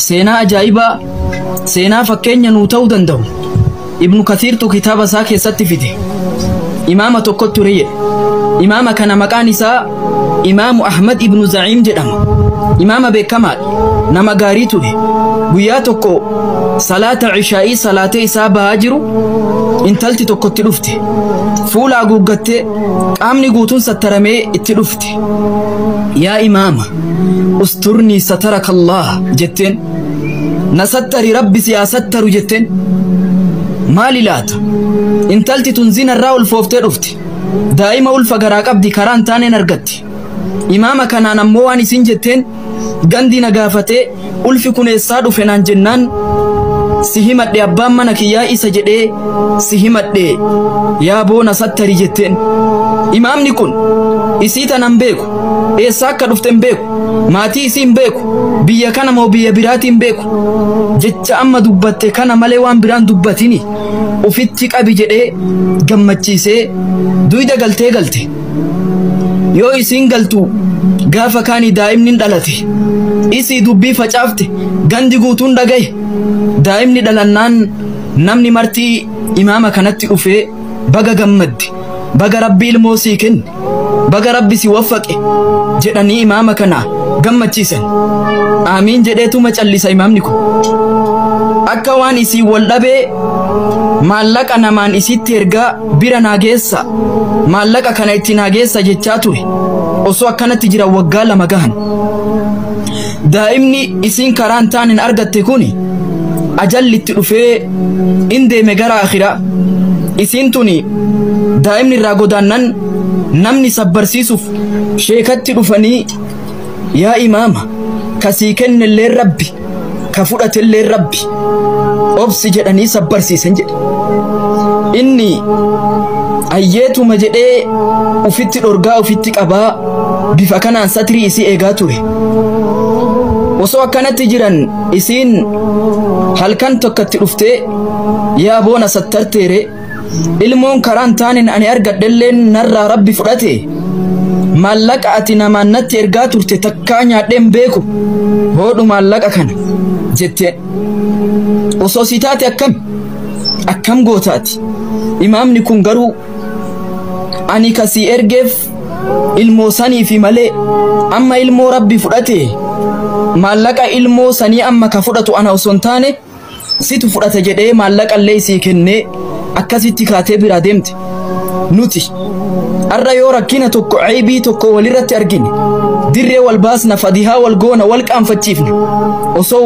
سينا أجايبا سينا فكين نوتو دندو ابن كثير تو كتاب ساكي ستفيده إمامة كتورية إمامة كان مكانسا إمام أحمد ابن زعيم جدام إمامة بكمال نما غاريتو بياتوكو صلاة عشائي صلاة إسابة هاجرو انتلتي توكو تلوفتي فولا قوغتي قامني قوتون سترمي اتلوفتي يا إمامة استرني سترك الله جتين نستري ربي سياستر جتين مالي لاتا انتلتي تنزين الراول فوفتي رفتي دائما والفقراك أبدي كاران تاني نرغتي إمامة كان نمواني سنجتين غاندي نغافتي ألفي كون إسادو فنان جنان سيهمت دي أبام منك يا إسا جدي سيهمت دي يا بونا ستري جتين إمام نكون إسيتا نمبيكو إساكا دفتن بيكو ماتي إسين بيكو بيا كان مو بيا براتين بيكو جتش أما دبتي كان مليوان بران دبتيني وفتك أبي جدي غمتشيسي دويدا غلطي yoo isin galtu gaafa kaani daa'imni dhalate isi dubbii facaafte gandi guutuun dhagaye daa'imni dhalannaan namni martii imaama kanatti dhufee baga gammadde baga rabbi ilmoo sii kenne baga rabbi si waffaqe jedhanii imaama kana gammachiisan aamiin jedheetuma callisa imaamni kun akka waan isii wal dhabee maallaqa namaan isitti ergaa bira naageessa maallaqa kana itti naageessa jechaa ture osoo akkanatti jira waggaa lama gahan daa'imni isiin karaan taanin argatte kuni ajallitti dhufee indeeme gara akhiraa isiin tuni daa'imni irraa godaannan namni sabbarsiisuuf sheekatti dhufanii yaa imaama kasii kennellee rabbi ka fudhatellee rabbi obsi jedhanii sabbarsiisan jedhe inni ayyeetuma jedhee ufitti dhorgaa ufitti qabaa bifa kanaan satrii isii eegaa ture osoo akkanatti jiran isiin halkan tokkotti dhuftee yaa boona sattarteere ilmoon karaan taanin ani argadhelleen narraa rabbi fudhate maallaqa ati namaan natti ergaa turte takkaa nyaadheen beeku hoodhu maallaqa kana jetteen osoo si taate akkam gootaati imaamni kun garuu ani kasii ergeef ilmoo sanii fi malee amma ilmoo rabbi fudhate maallaqa ilmoo sanii amma ka fudhatu ana osoo hin taane situ fudhata jedhee maallaqa illee sii kennee akkasitti kaatee biraa deemte nuti arra yoo rakkina tokko ceebii tokko walirratti argine dirree wal baasna fadihaa wal goona wal qaanfachiifna osoo